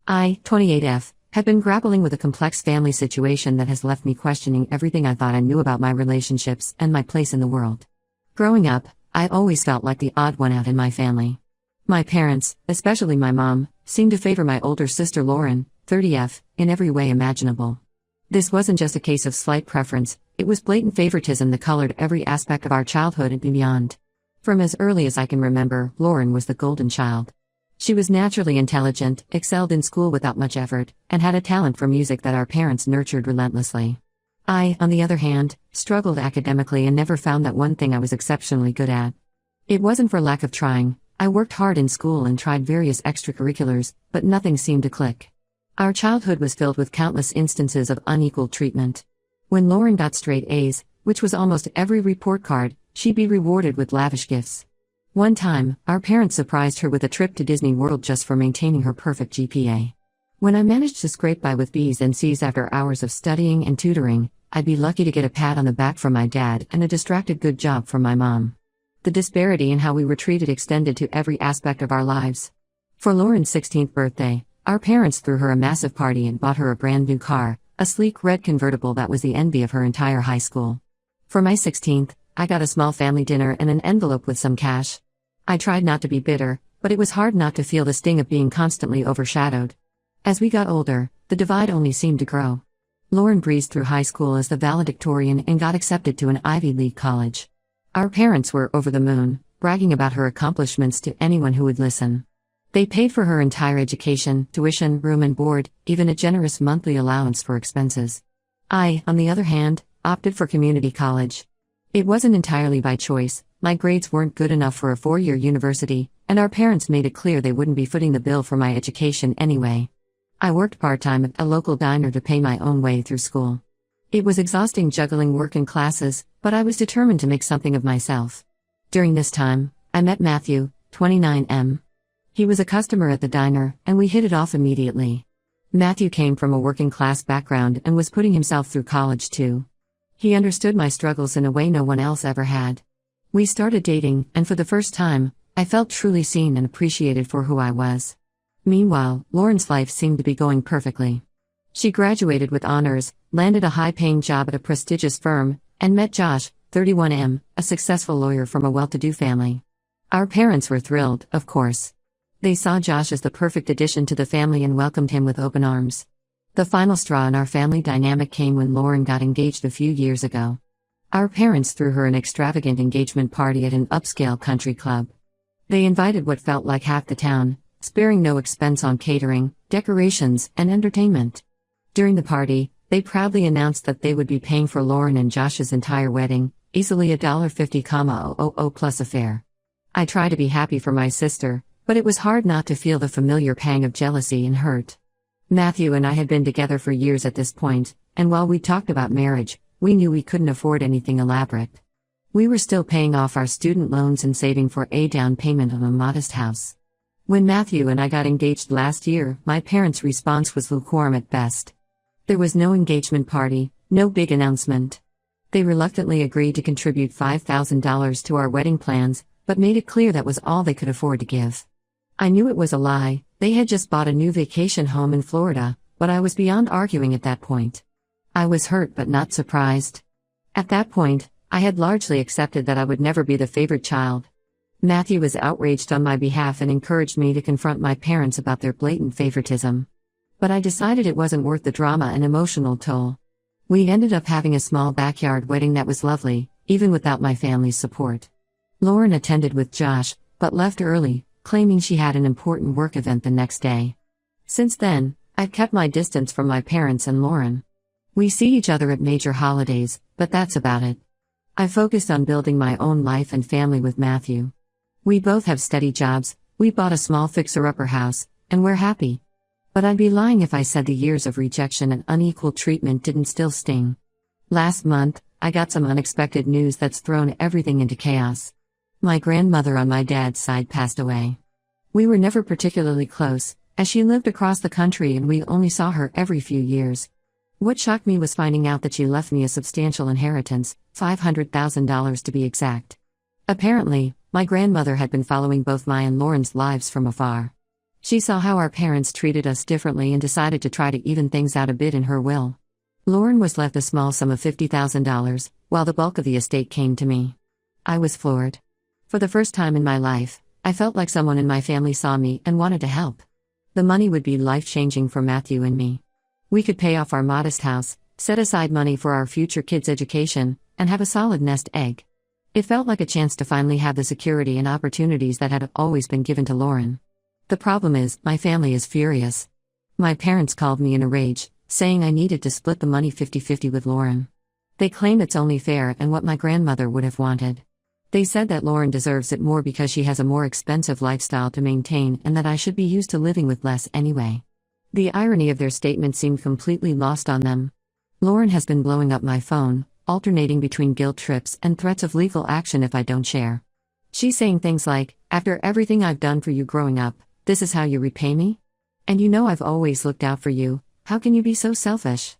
I, 28F, have been grappling with a complex family situation that has left me questioning everything I thought I knew about my relationships and my place in the world. Growing up, I always felt like the odd one out in my family. My parents, especially my mom, seemed to favor my older sister Lauren, 30F, in every way imaginable. This wasn't just a case of slight preference, it was blatant favoritism that colored every aspect of our childhood and beyond. From as early as I can remember, Lauren was the golden child. She was naturally intelligent, excelled in school without much effort, and had a talent for music that our parents nurtured relentlessly. I, on the other hand, struggled academically and never found that one thing I was exceptionally good at. It wasn't for lack of trying. I worked hard in school and tried various extracurriculars, but nothing seemed to click. Our childhood was filled with countless instances of unequal treatment. When Lauren got straight A's, which was almost every report card, she'd be rewarded with lavish gifts. One time, our parents surprised her with a trip to Disney World just for maintaining her perfect GPA. When I managed to scrape by with B's and C's after hours of studying and tutoring, I'd be lucky to get a pat on the back from my dad and a distracted good job from my mom. The disparity in how we were treated extended to every aspect of our lives. For Lauren's 16th birthday, our parents threw her a massive party and bought her a brand new car, a sleek red convertible that was the envy of her entire high school. For my 16th, I got a small family dinner and an envelope with some cash. I tried not to be bitter, but it was hard not to feel the sting of being constantly overshadowed. As we got older, the divide only seemed to grow. Lauren breezed through high school as the valedictorian and got accepted to an Ivy League college. Our parents were over the moon, bragging about her accomplishments to anyone who would listen. They paid for her entire education, tuition, room and board, even a generous monthly allowance for expenses. I, on the other hand, opted for community college. It wasn't entirely by choice. My grades weren't good enough for a 4-year university, and our parents made it clear they wouldn't be footing the bill for my education anyway. I worked part-time at a local diner to pay my own way through school. It was exhausting juggling work and classes, but I was determined to make something of myself. During this time, I met Matthew, 29M. He was a customer at the diner, and we hit it off immediately. Matthew came from a working-class background and was putting himself through college too. He understood my struggles in a way no one else ever had. We started dating, and for the first time, I felt truly seen and appreciated for who I was. Meanwhile, Lauren's life seemed to be going perfectly. She graduated with honors, landed a high-paying job at a prestigious firm, and met Josh, 31M, a successful lawyer from a well-to-do family. Our parents were thrilled, of course. They saw Josh as the perfect addition to the family and welcomed him with open arms. The final straw in our family dynamic came when Lauren got engaged a few years ago. Our parents threw her an extravagant engagement party at an upscale country club. They invited what felt like half the town, sparing no expense on catering, decorations, and entertainment. During the party, they proudly announced that they would be paying for Lauren and Josh's entire wedding, easily $50,000 plus a fare. I tried to be happy for my sister, but it was hard not to feel the familiar pang of jealousy and hurt. Matthew and I had been together for years at this point, and while we talked about marriage, we knew we couldn't afford anything elaborate. We were still paying off our student loans and saving for a down payment on a modest house. When Matthew and I got engaged last year, my parents' response was lukewarm at best. There was no engagement party, no big announcement. They reluctantly agreed to contribute $5,000 to our wedding plans, but made it clear that was all they could afford to give. I knew it was a lie. They had just bought a new vacation home in Florida, but I was beyond arguing at that point. I was hurt but not surprised. At that point, I had largely accepted that I would never be the favorite child. Matthew was outraged on my behalf and encouraged me to confront my parents about their blatant favoritism. But I decided it wasn't worth the drama and emotional toll. We ended up having a small backyard wedding that was lovely, even without my family's support. Lauren attended with Josh, but left early, claiming she had an important work event the next day. Since then, I've kept my distance from my parents and Lauren. We see each other at major holidays, but that's about it. I focused on building my own life and family with Matthew. We both have steady jobs, we bought a small fixer-upper house, and we're happy. But I'd be lying if I said the years of rejection and unequal treatment didn't still sting. Last month, I got some unexpected news that's thrown everything into chaos. My grandmother on my dad's side passed away. We were never particularly close, as she lived across the country and we only saw her every few years. What shocked me was finding out that she left me a substantial inheritance, $500,000 to be exact. Apparently, my grandmother had been following both my and Lauren's lives from afar. She saw how our parents treated us differently and decided to try to even things out a bit in her will. Lauren was left a small sum of $50,000, while the bulk of the estate came to me. I was floored. For the first time in my life, I felt like someone in my family saw me and wanted to help. The money would be life-changing for Matthew and me. We could pay off our modest house, set aside money for our future kids' education, and have a solid nest egg. It felt like a chance to finally have the security and opportunities that had always been given to Lauren. The problem is, my family is furious. My parents called me in a rage, saying I needed to split the money 50-50 with Lauren. They claim it's only fair and what my grandmother would have wanted. They said that Lauren deserves it more because she has a more expensive lifestyle to maintain and that I should be used to living with less anyway. The irony of their statement seemed completely lost on them. Lauren has been blowing up my phone, alternating between guilt trips and threats of legal action if I don't share. She's saying things like, "After everything I've done for you growing up, this is how you repay me? And you know I've always looked out for you, how can you be so selfish?"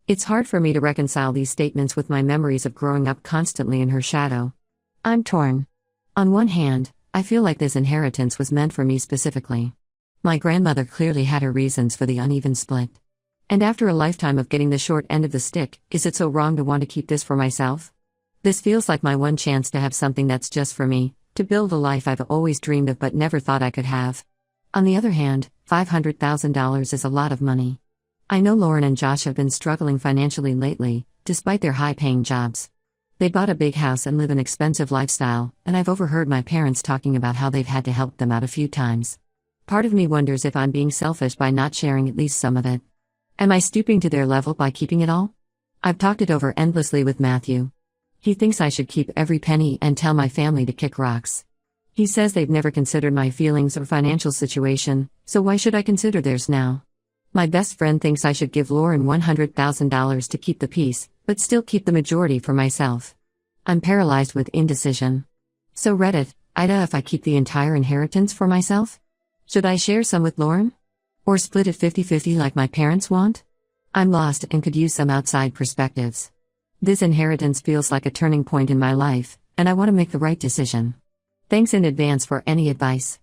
It's hard for me to reconcile these statements with my memories of growing up constantly in her shadow. I'm torn. On one hand, I feel like this inheritance was meant for me specifically. My grandmother clearly had her reasons for the uneven split. And after a lifetime of getting the short end of the stick, is it so wrong to want to keep this for myself? This feels like my one chance to have something that's just for me, to build a life I've always dreamed of but never thought I could have. On the other hand, $500,000 is a lot of money. I know Lauren and Josh have been struggling financially lately, despite their high-paying jobs. They bought a big house and live an expensive lifestyle, and I've overheard my parents talking about how they've had to help them out a few times. Part of me wonders if I'm being selfish by not sharing at least some of it. Am I stooping to their level by keeping it all? I've talked it over endlessly with Matthew. He thinks I should keep every penny and tell my family to kick rocks. He says they've never considered my feelings or financial situation, so why should I consider theirs now? My best friend thinks I should give Lauren $100,000 to keep the peace, but still keep the majority for myself. I'm paralyzed with indecision. So Reddit, Ida, if I keep the entire inheritance for myself? Should I share some with Lauren? Or split it 50-50 like my parents want? I'm lost and could use some outside perspectives. This inheritance feels like a turning point in my life, and I want to make the right decision. Thanks in advance for any advice.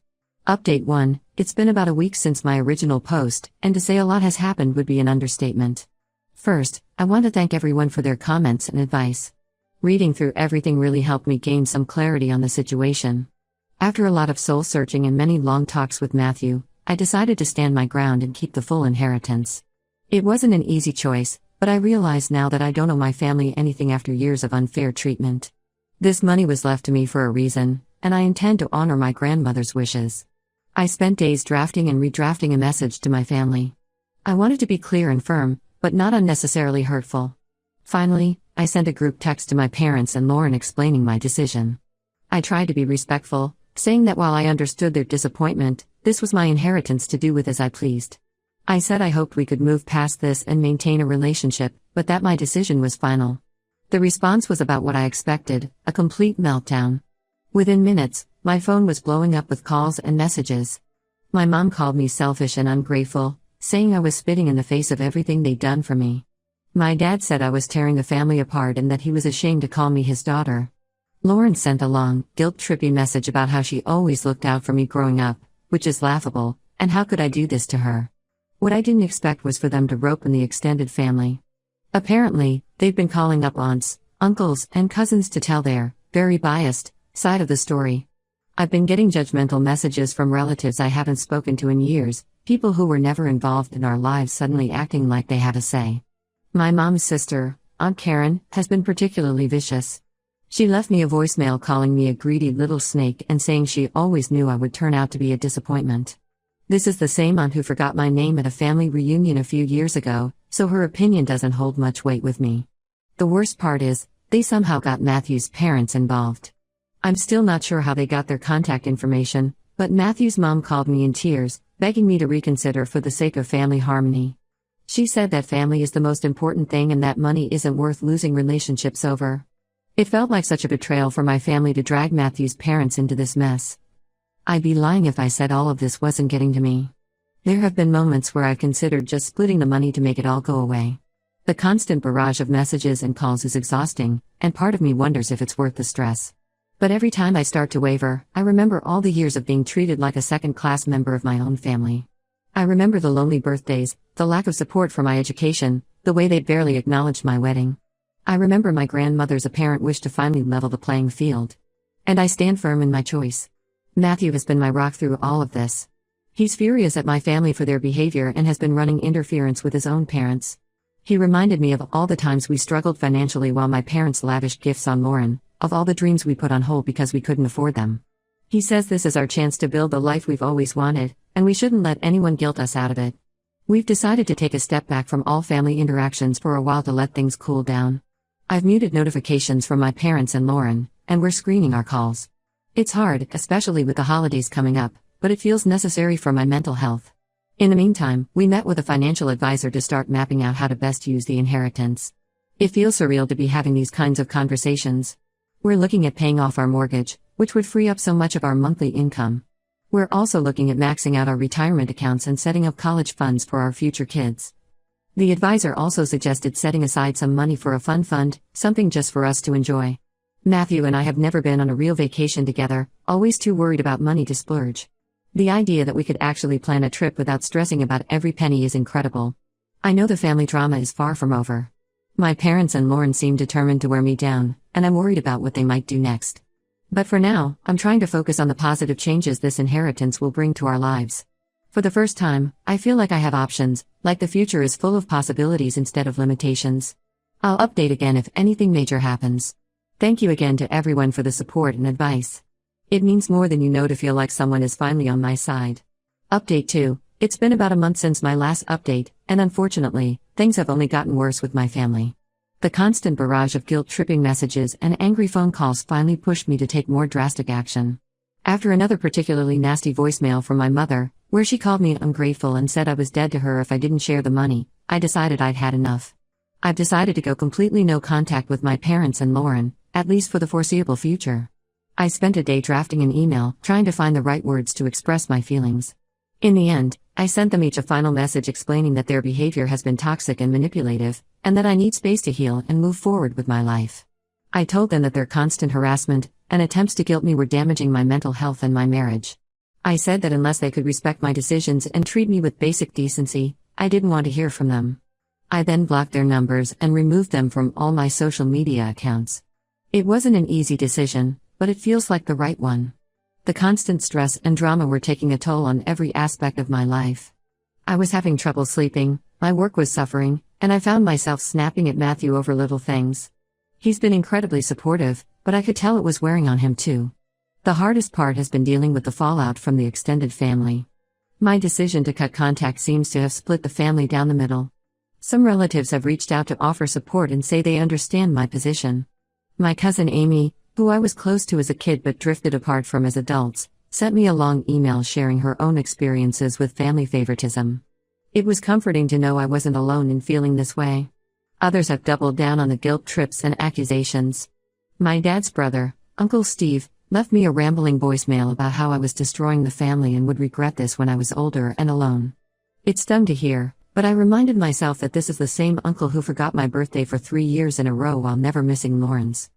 Update 1, it's been about a week since my original post, and to say a lot has happened would be an understatement. First, I want to thank everyone for their comments and advice. Reading through everything really helped me gain some clarity on the situation. After a lot of soul-searching and many long talks with Matthew, I decided to stand my ground and keep the full inheritance. It wasn't an easy choice, but I realize now that I don't owe my family anything after years of unfair treatment. This money was left to me for a reason, and I intend to honor my grandmother's wishes. I spent days drafting and redrafting a message to my family. I wanted to be clear and firm, but not unnecessarily hurtful. Finally, I sent a group text to my parents and Lauren explaining my decision. I tried to be respectful, saying that while I understood their disappointment, this was my inheritance to do with as I pleased. I said I hoped we could move past this and maintain a relationship, but that my decision was final. The response was about what I expected, a complete meltdown. Within minutes, my phone was blowing up with calls and messages. My mom called me selfish and ungrateful, saying I was spitting in the face of everything they'd done for me. My dad said I was tearing the family apart and that he was ashamed to call me his daughter. Lauren sent a long, guilt-trippy message about how she always looked out for me growing up, which is laughable, and how could I do this to her? What I didn't expect was for them to rope in the extended family. Apparently, they've been calling up aunts, uncles, and cousins to tell their, very biased, side of the story. I've been getting judgmental messages from relatives I haven't spoken to in years, people who were never involved in our lives suddenly acting like they had a say. My mom's sister, Aunt Karen, has been particularly vicious. She left me a voicemail calling me a greedy little snake and saying she always knew I would turn out to be a disappointment. This is the same aunt who forgot my name at a family reunion a few years ago, so her opinion doesn't hold much weight with me. The worst part is, they somehow got Matthew's parents involved. I'm still not sure how they got their contact information, but Matthew's mom called me in tears, begging me to reconsider for the sake of family harmony. She said that family is the most important thing and that money isn't worth losing relationships over. It felt like such a betrayal for my family to drag Matthew's parents into this mess. I'd be lying if I said all of this wasn't getting to me. There have been moments where I've considered just splitting the money to make it all go away. The constant barrage of messages and calls is exhausting, and part of me wonders if it's worth the stress. But every time I start to waver, I remember all the years of being treated like a second-class member of my own family. I remember the lonely birthdays, the lack of support for my education, the way they barely acknowledged my wedding. I remember my grandmother's apparent wish to finally level the playing field. And I stand firm in my choice. Matthew has been my rock through all of this. He's furious at my family for their behavior and has been running interference with his own parents. He reminded me of all the times we struggled financially while my parents lavished gifts on Lauren, of all the dreams we put on hold because we couldn't afford them. He says this is our chance to build the life we've always wanted, and we shouldn't let anyone guilt us out of it. We've decided to take a step back from all family interactions for a while to let things cool down. I've muted notifications from my parents and Lauren, and we're screening our calls. It's hard, especially with the holidays coming up, but it feels necessary for my mental health. In the meantime, we met with a financial advisor to start mapping out how to best use the inheritance. It feels surreal to be having these kinds of conversations. We're looking at paying off our mortgage, which would free up so much of our monthly income. We're also looking at maxing out our retirement accounts and setting up college funds for our future kids. The advisor also suggested setting aside some money for a fun fund, something just for us to enjoy. Matthew and I have never been on a real vacation together, always too worried about money to splurge. The idea that we could actually plan a trip without stressing about every penny is incredible. I know the family drama is far from over. My parents and Lauren seem determined to wear me down, and I'm worried about what they might do next. But for now, I'm trying to focus on the positive changes this inheritance will bring to our lives. For the first time, I feel like I have options, like the future is full of possibilities instead of limitations. I'll update again if anything major happens. Thank you again to everyone for the support and advice. It means more than you know to feel like someone is finally on my side. Update 2. It's been about a month since my last update, and unfortunately, things have only gotten worse with my family. The constant barrage of guilt-tripping messages and angry phone calls finally pushed me to take more drastic action. After another particularly nasty voicemail from my mother, where she called me ungrateful and said I was dead to her if I didn't share the money, I decided I'd had enough. I've decided to go completely no contact with my parents and Lauren, at least for the foreseeable future. I spent a day drafting an email, trying to find the right words to express my feelings. In the end, I sent them each a final message explaining that their behavior has been toxic and manipulative, and that I need space to heal and move forward with my life. I told them that their constant harassment and attempts to guilt me were damaging my mental health and my marriage. I said that unless they could respect my decisions and treat me with basic decency, I didn't want to hear from them. I then blocked their numbers and removed them from all my social media accounts. It wasn't an easy decision, but it feels like the right one. The constant stress and drama were taking a toll on every aspect of my life. I was having trouble sleeping, my work was suffering, and I found myself snapping at Matthew over little things. He's been incredibly supportive, but I could tell it was wearing on him too. The hardest part has been dealing with the fallout from the extended family. My decision to cut contact seems to have split the family down the middle. Some relatives have reached out to offer support and say they understand my position. My cousin Amy, who I was close to as a kid but drifted apart from as adults, sent me a long email sharing her own experiences with family favoritism. It was comforting to know I wasn't alone in feeling this way. Others have doubled down on the guilt trips and accusations. My dad's brother, Uncle Steve, left me a rambling voicemail about how I was destroying the family and would regret this when I was older and alone. It stung to hear, but I reminded myself that this is the same uncle who forgot my birthday for 3 years in a row while never missing Lauren's.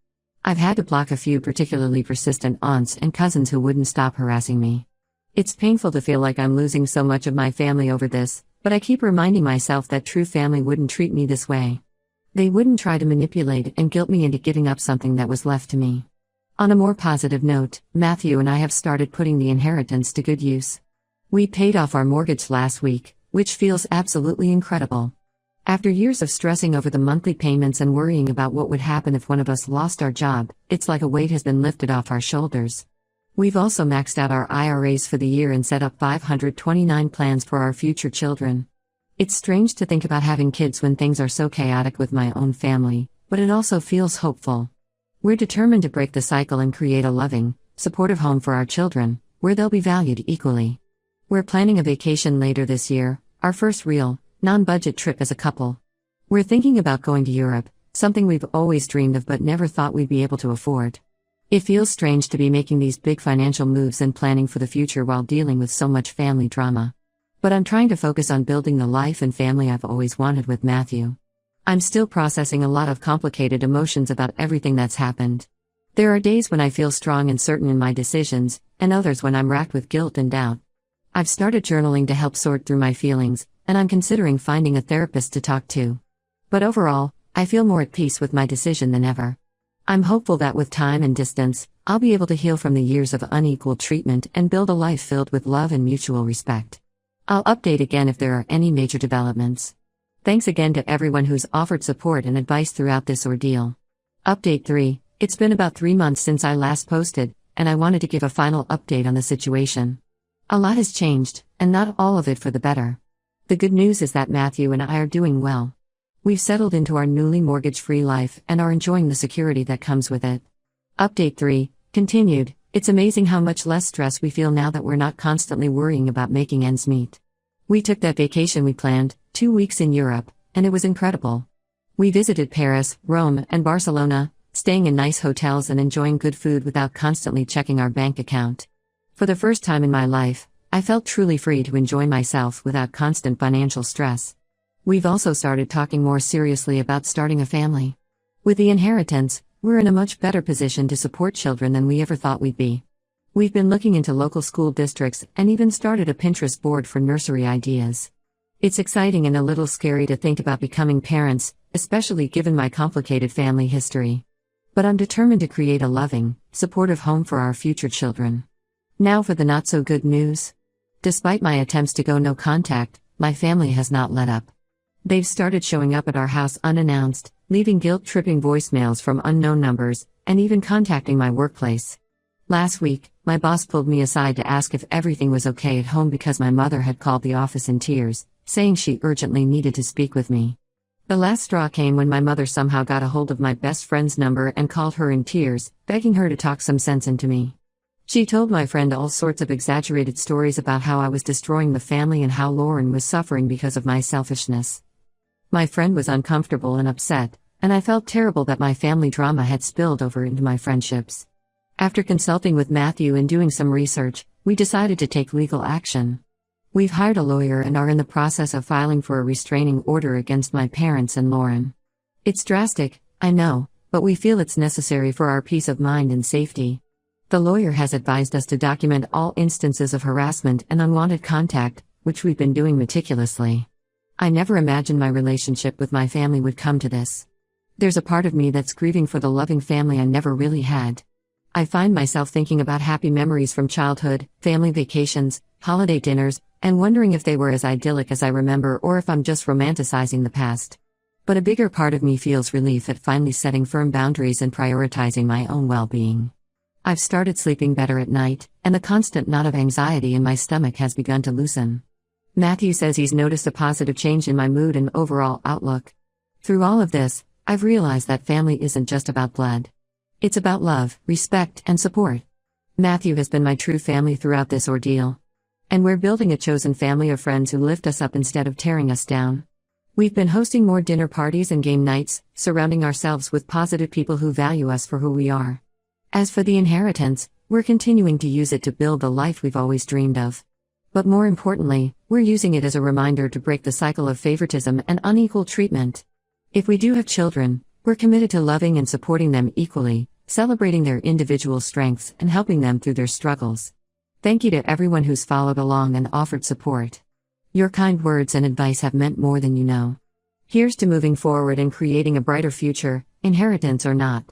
I've had to block a few particularly persistent aunts and cousins who wouldn't stop harassing me. It's painful to feel like I'm losing so much of my family over this, but I keep reminding myself that true family wouldn't treat me this way. They wouldn't try to manipulate and guilt me into giving up something that was left to me. On a more positive note, Matthew and I have started putting the inheritance to good use. We paid off our mortgage last week, which feels absolutely incredible. After years of stressing over the monthly payments and worrying about what would happen if one of us lost our job, it's like a weight has been lifted off our shoulders. We've also maxed out our IRAs for the year and set up 529 plans for our future children. It's strange to think about having kids when things are so chaotic with my own family, but it also feels hopeful. We're determined to break the cycle and create a loving, supportive home for our children, where they'll be valued equally. We're planning a vacation later this year, our first real, non-budget trip as a couple. We're thinking about going to Europe, something we've always dreamed of but never thought we'd be able to afford. It feels strange to be making these big financial moves and planning for the future while dealing with so much family drama. But I'm trying to focus on building the life and family I've always wanted with Matthew. I'm still processing a lot of complicated emotions about everything that's happened. There are days when I feel strong and certain in my decisions, and others when I'm racked with guilt and doubt. I've started journaling to help sort through my feelings, and I'm considering finding a therapist to talk to. But overall, I feel more at peace with my decision than ever. I'm hopeful that with time and distance, I'll be able to heal from the years of unequal treatment and build a life filled with love and mutual respect. I'll update again if there are any major developments. Thanks again to everyone who's offered support and advice throughout this ordeal. Update 3. It's been about 3 months since I last posted, and I wanted to give a final update on the situation. A lot has changed, and not all of it for the better. The good news is that Matthew and I are doing well. We've settled into our newly mortgage-free life and are enjoying the security that comes with it. Update 3. Continued. It's amazing how much less stress we feel now that we're not constantly worrying about making ends meet. We took that vacation we planned, 2 weeks in Europe, and it was incredible. We visited Paris, Rome, and Barcelona, staying in nice hotels and enjoying good food without constantly checking our bank account. For the first time in my life, I felt truly free to enjoy myself without constant financial stress. We've also started talking more seriously about starting a family. With the inheritance, we're in a much better position to support children than we ever thought we'd be. We've been looking into local school districts and even started a Pinterest board for nursery ideas. It's exciting and a little scary to think about becoming parents, especially given my complicated family history. But I'm determined to create a loving, supportive home for our future children. Now for the not-so-good news. Despite my attempts to go no contact, my family has not let up. They've started showing up at our house unannounced, leaving guilt-tripping voicemails from unknown numbers, and even contacting my workplace. Last week, my boss pulled me aside to ask if everything was okay at home because my mother had called the office in tears, saying she urgently needed to speak with me. The last straw came when my mother somehow got a hold of my best friend's number and called her in tears, begging her to talk some sense into me. She told my friend all sorts of exaggerated stories about how I was destroying the family and how Lauren was suffering because of my selfishness. My friend was uncomfortable and upset, and I felt terrible that my family drama had spilled over into my friendships. After consulting with Matthew and doing some research, we decided to take legal action. We've hired a lawyer and are in the process of filing for a restraining order against my parents and Lauren. It's drastic, I know, but we feel it's necessary for our peace of mind and safety. The lawyer has advised us to document all instances of harassment and unwanted contact, which we've been doing meticulously. I never imagined my relationship with my family would come to this. There's a part of me that's grieving for the loving family I never really had. I find myself thinking about happy memories from childhood, family vacations, holiday dinners, and wondering if they were as idyllic as I remember or if I'm just romanticizing the past. But a bigger part of me feels relief at finally setting firm boundaries and prioritizing my own well-being. I've started sleeping better at night, and the constant knot of anxiety in my stomach has begun to loosen. Matthew says he's noticed a positive change in my mood and overall outlook. Through all of this, I've realized that family isn't just about blood. It's about love, respect, and support. Matthew has been my true family throughout this ordeal. And we're building a chosen family of friends who lift us up instead of tearing us down. We've been hosting more dinner parties and game nights, surrounding ourselves with positive people who value us for who we are. As for the inheritance, we're continuing to use it to build the life we've always dreamed of. But more importantly, we're using it as a reminder to break the cycle of favoritism and unequal treatment. If we do have children, we're committed to loving and supporting them equally, celebrating their individual strengths and helping them through their struggles. Thank you to everyone who's followed along and offered support. Your kind words and advice have meant more than you know. Here's to moving forward and creating a brighter future, inheritance or not.